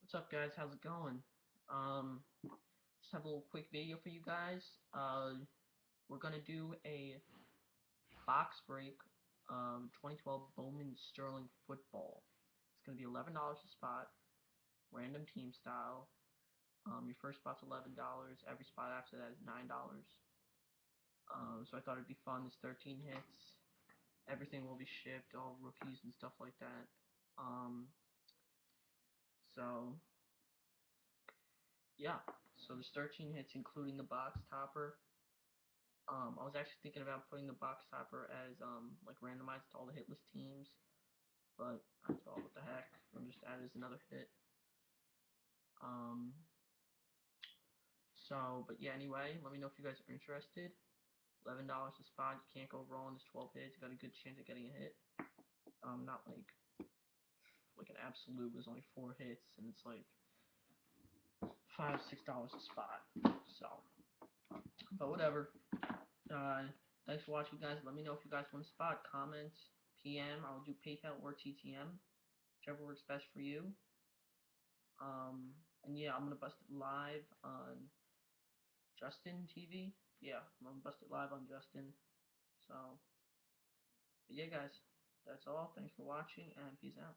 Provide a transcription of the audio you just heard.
What's up, guys? How's it going? Just have a little quick video for you guys. We're gonna do a box break, 2012 Bowman Sterling football. It's gonna be $11 a spot, random team style. Your first spot's $11. Every spot after that is $9. So I thought it'd be fun. There's 13 hits. Everything will be shipped, all rookies and stuff like that. So yeah. So there's 13 hits, including the box topper. I was actually thinking about putting the box topper as like randomized to all the hitless teams, but I thought, what the heck, I'm just add it as another hit. Um, but yeah, anyway, let me know if you guys are interested. $11 a spot, you can't go wrong. There's 12 hits, you got a good chance of getting a hit. Not like an absolute. There's only 4 hits, and it's like $5-6 a spot. So, but whatever. Thanks for watching, guys. Let me know if you guys want a spot. Comment, PM. I'll do PayPal or TTM, whichever works best for you. And yeah, I'm gonna bust it live on Justin TV. Yeah, I'm gonna bust it live on Justin. So, but yeah, guys, that's all. Thanks for watching, and peace out.